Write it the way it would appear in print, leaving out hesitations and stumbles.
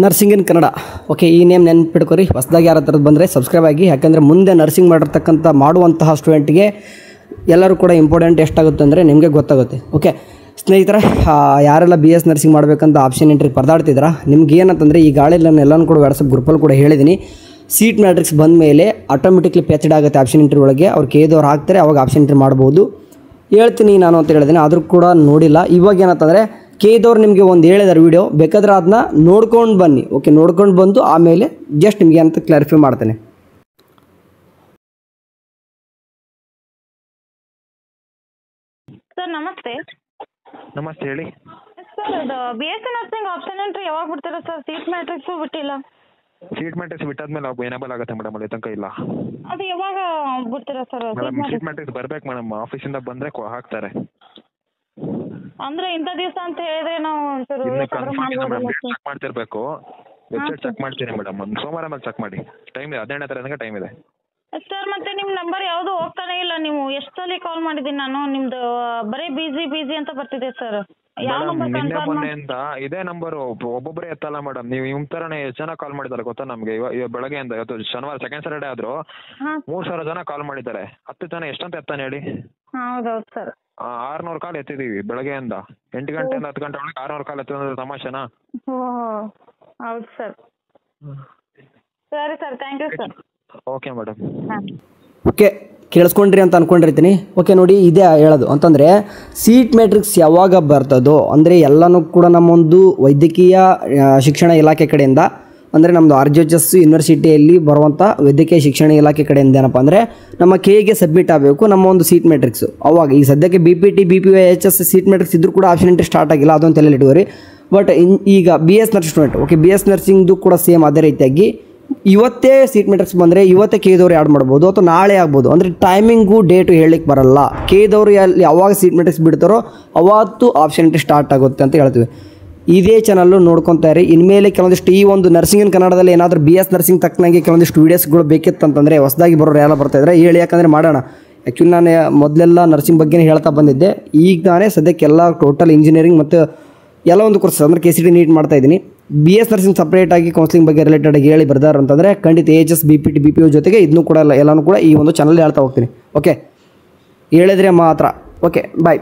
Nursing ಇನ್ Kannada. Okay, ಈ name ನೆನ್ಪಿಟ್ಕೊರಿ. ಹೊಸದಾಗಿ ಯಾರ ಥರದ್ದು ಬಂದರೆ ಸಬ್ಸ್ಕ್ರೈಬ್ ಆಗಿ, ಯಾಕಂದರೆ ಮುಂದೆ ನರ್ಸಿಂಗ್ ಮಾಡುವಂತಹ ಸ್ಟೂಡೆಂಟ್ಗೆ ಎಲ್ಲರೂ ಕೂಡ ಇಂಪಾರ್ಟೆಂಟ್ ಎಷ್ಟಾಗುತ್ತೆ ಅಂದರೆ ನಿಮಗೆ ಗೊತ್ತಾಗುತ್ತೆ. ಓಕೆ ಸ್ನೇಹಿತರೆ, ಯಾರೆಲ್ಲ BS ನರ್ಸಿಂಗ್ ಮಾಡಬೇಕಂತ ಆಪ್ಷನ್ ಎಂಟ್ರಿ ಪರದಾಡ್ತಿದ್ದೀರಾ, ನಿಮ್ಗೆ ಏನಂತಂದರೆ ಈ ಗಾಳಿಯಲ್ಲಿ ನಾನು ಎಲ್ಲನೂ ಕೂಡ ವಾಟ್ಸಪ್ ಗ್ರೂಪಲ್ಲಿ ಕೂಡ ಹೇಳಿದ್ದೀನಿ. ಸೀಟ್ ಮ್ಯಾಟ್ರಿಕ್ಸ್ ಬಂದ ಮೇಲೆ ಆಟೋಮೆಟಿಕ್ಲಿ ಪ್ಯಾಚ್ಡ್ ಆಗುತ್ತೆ ಆಪ್ಷನ್ ಎಂಟ್ರಿ ಒಳಗೆ. ಅವ್ರು ಕೇದವ್ರು ಹಾಕ್ತಾರೆ, ಅವಾಗ ಆಪ್ಷನ್ ಎಂಟ್ರಿ ಮಾಡ್ಬೋದು. ಹೇಳ್ತೀನಿ ನಾನು ಅಂತ ಹೇಳಿದ್ದೀನಿ, ಆದರೂ ಕೂಡ ನೋಡಿಲ್ಲ. ಇವಾಗ ಏನಂತಂದರೆ ಕೇದವ್ರು ನಿಮಗೆ ಒಂದು ಹೇಳಿದಾರೆ ವೀಡಿಯೋ, ಬೇಕಾದ್ರೆ ಅದನ್ನ ನೋಡ್ಕೊಂಡು ಬನ್ನಿ. ಓಕೆ, ನೋಡ್ಕೊಂಡು ಬಂದು ಆಮೇಲೆ ಜಸ್ಟ್ ನಿಮಗೆ ಅಂತ ಕ್ಲಾರಿಫೈ ಮಾಡ್ತೇನೆ. ಸರ್ ನಮಸ್ತೆ. ನಮಸ್ತೆ, ಹೇಳಿ. ಸರ್ ಅದು BS ನರ್ಸಿಂಗ್ ಆಪ್ಷನ್ ಎಂಟ್ರಿ ಯಾವಾಗ ಬಿಡ್ತೀರಾ ಸರ್? ಸೀಟ್ ಮ್ಯಾಟ್ರಿಕ್ಸು ಬಿಟ್ಟಿಲ್ಲ. ಸೀಟ್ ಮ್ಯಾಟ್ರಿಕ್ಸ್ ಬಿಟ್ಟಾದ್ಮೇಲೆ ಎನೇಬಲ್ ಆಗುತ್ತೆ ಮೇಡಮ್, ಅಲ್ಲಿ ತನಕ ಇಲ್ಲ ಅದು ಯಾವಾಗ ಬಿಡ್ತೀರಾ ಸರ್? ಮೇಡಮ್. ಸೀಟ್ ಮ್ಯಾಟ್ರಿಕ್ಸ್ ಬರ್ಬೇಕು ಮೇಡಮ್, ಆಫೀಸಿಂದ ಬಂದ್ರೆ ಹಾಕ್ತಾರೆ. ಅಂದ್ರೆ ಇಂಥ ದಿವಸ ಅಂತ ಹೇಳಿದ್ರೆ ನಾವು ಚೆಕ್ ಮಾಡ್ತಿರ್ಬೇಕು. ವೆಬ್ಸೈಟ್ ಚೆಕ್ ಮಾಡ್ತೀನಿ ಮೇಡಮ್, ಒಂದು ಸೋಮವಾರ ಮೇಲೆ ಚೆಕ್ ಮಾಡಿ. ಟೈಮ್ ಇದೆ, 17ನೇ ತಾರೀಕು ಟೈಮ್ ಇದೆ. ಸರ್ ಮತ್ತೆ ನಿಮ್ಮ ನಂಬರ್ ಯಾವುದು ಹೋಗ್ತಾನೆ ಇಲ್ಲ. ನೀವು ಎಷ್ಟು ಸಲ ಕಾಲ್ ಮಾಡಿದ್ದೀನಿ ನಾನು, ನಿಮ್ದು ಬರೀ ಬಿಜಿ ಅಂತ ಬರ್ತಿದೆ ಸರ್. ಯಾವ ನಂಬರ್ ಕನ್ಫರ್ಮ್? ಮೊನ್ನೆಯಿಂದ ಇದೇ ನಂಬರ್ ಒಬ್ಬೊಬ್ಬರೇ ಎತ್ತಲ್ಲ ಮೇಡಮ್. ನೀವು ನಿಮ್ಮ ತರನೇ ಎಷ್ಟು ಜನ ಕಾಲ್ ಮಾಡಿದ್ದಾರೆ ಗೊತ್ತಾ ನಮ್ಗೆ? ಬೆಳಗ್ಗೆಯಿಂದ ಇವತ್ತು ಶನಿವಾರ ಸೆಕೆಂಡ್ ಸ್ಯಾಟರ್ಡೇ ಆದ್ರೂ 3,000 ಜನ ಕಾಲ್ ಮಾಡಿದ್ದಾರೆ. 10 ಜನ ಎಷ್ಟಂತ ಎತ್ತಾನೆ ಹೇಳಿ? ಹೌದೌದು ಸರ್. 600 ಕಾಲ್ ಎತ್ತಿದೀವಿ ಬೆಳಗ್ಗೆಯಿಂದ. 8 ಗಂಟೆಯಿಂದ 10 ಗಂಟೆ ಒಳಗೆ 600 ಕಾಲ್ ಎತ್ತಿದ್ರೆ ತಮಾಷೆನಾ? ಹೌದು ಸರ್. ಸರಿ sir, thank you sir. Okay madam. Okay, ಕೇಳಿಸ್ಕೊಂಡ್ರಿ ಅಂತ ಅಂದ್ಕೊಂಡಿರ್ತೀನಿ. ಓಕೆ ನೋಡಿ, ಇದೇ ಹೇಳೋದು ಅಂತಂದರೆ ಸೀಟ್ ಮ್ಯಾಟ್ರಿಕ್ಸ್ ಯಾವಾಗ ಬರ್ತದೋ ಅಂದರೆ ಎಲ್ಲನೂ ಕೂಡ ನಮ್ಮೊಂದು ವೈದ್ಯಕೀಯ ಶಿಕ್ಷಣ ಇಲಾಖೆ ಕಡೆಯಿಂದ, ಅಂದರೆ ನಮ್ಮದು RGHS ಯೂನಿವರ್ಸಿಟಿಯಲ್ಲಿ ಬರುವಂಥ ವೈದ್ಯಕೀಯ ಶಿಕ್ಷಣ ಇಲಾಖೆ ಕಡೆಯಿಂದ ಏನಪ್ಪ ಅಂದರೆ ನಮ್ಮ KEಗೆ ಸಬ್ಮಿಟ್ ಆಗಬೇಕು ನಮ್ಮ ಒಂದು ಸೀಟ್ ಮ್ಯಾಟ್ರಿಕ್ಸು. ಅವಾಗ ಈ ಸದ್ಯಕ್ಕೆ BPT BPY HS seat matrix ಇದ್ರೂ ಕೂಡ ಆಪ್ಷನ್ ಎಂಟ್ರಿ ಸ್ಟಾರ್ಟ್ ಆಗಿಲ್ಲ, ಅದೊಂದು ತಲೆಯಲ್ಲಿ ಇಟ್ಕೋರಿ. ಬಟ್ ಈಗ BS nursing student, okay BS ನರ್ಸಿಂಗ್ದು ಕೂಡ ಸೇಮ್ ಅದೇ ರೀತಿಯಾಗಿ ಇವತ್ತೇ ಸೀಟ್ ಮ್ಯಾಟ್ರಿಕ್ಸ್ ಬಂದರೆ ಇವತ್ತೇ ಕೇದವ್ರು ಆ್ಯಡ್ ಮಾಡ್ಬೋದು ಅಥವಾ ನಾಳೆ ಆಗ್ಬೋದು. ಅಂದರೆ ಟೈಮಿಂಗು ಡೇಟು ಹೇಳಲಿಕ್ಕೆ ಬರಲ್ಲ. ಕೇದವ್ರು ಯಾವಾಗ ಸೀಟ್ ಮ್ಯಾಟ್ರಿಕ್ಸ್ ಬಿಡ್ತಾರೋ ಅವತ್ತು ಆಪ್ಷನ್ ಎಂಟ್ರಿ ಸ್ಟಾರ್ಟ್ ಆಗುತ್ತೆ ಅಂತ ಹೇಳ್ತೀವಿ. ಇದೇ ಚಾನಲ್ಲು ನೋಡ್ಕೊತಾ ಇರಿ. ಇನ್ಮೇಲೆ ಕೆಲವೊಂದಿಷ್ಟು ಈ ಒಂದು ನರ್ಸಿಂಗ್ ಇನ್ ಕನ್ನಡದಲ್ಲಿ ಏನಾದರೂ BS ನರ್ಸಿಂಗ್ ತಕ್ಕನಾಗಿ ಕೆಲವೊಂದಿಷ್ಟು ವೀಡಿಯೋಸ್ಗಳು ಬೇಕಿತ್ತಂತಂದರೆ ಹೊಸದಾಗಿ ಬರೋರು ಎಲ್ಲ ಬರ್ತಾಯಿದ್ರೆ ಹೇಳಿ, ಯಾಕಂದರೆ ಮಾಡೋಣ. ಆ್ಯಕ್ಚುಲಿ ನಾನು ಮೊದಲೆಲ್ಲ ನರ್ಸಿಂಗ್ ಬಗ್ಗೆನೇ ಹೇಳ್ತಾ ಬಂದಿದ್ದೆ. ಈಗ ನಾನೇ ಸದ್ಯಕ್ಕೆಲ್ಲ ಟೋಟಲ್ ಇಂಜಿನಿಯರಿಂಗ್ ಮತ್ತು ಎಲ್ಲ ಒಂದು ಕೋರ್ಸ್ ಅಂದರೆ KCT ನೀಟ್ ಮಾಡ್ತಾಯಿದ್ದೀನಿ. BS ನರ್ಸಿಂಗ್ ಸಪ್ರೇಟಾಗಿ ಕೌನ್ಸಿಲಿಂಗ್ ಬಗ್ಗೆ ರಿಲೇಟೆಡ್ ಆಗಿ ಹೇಳಿ ಬರ್ದಾರ ಅಂತಂದರೆ ಖಂಡಿತ HS BPT BPO ಜೊತೆಗೆ ಇದನ್ನು ಕೂಡ ಎಲ್ಲನೂ ಕೂಡ ಈ ಒಂದು ಚಾನಲ್ ಹೇಳ್ತಾ ಹೋಗ್ತೀನಿ. ಓಕೆ, ಹೇಳಿದ್ರೆ ಮಾತ್ರ. ಓಕೆ, ಬಾಯ್.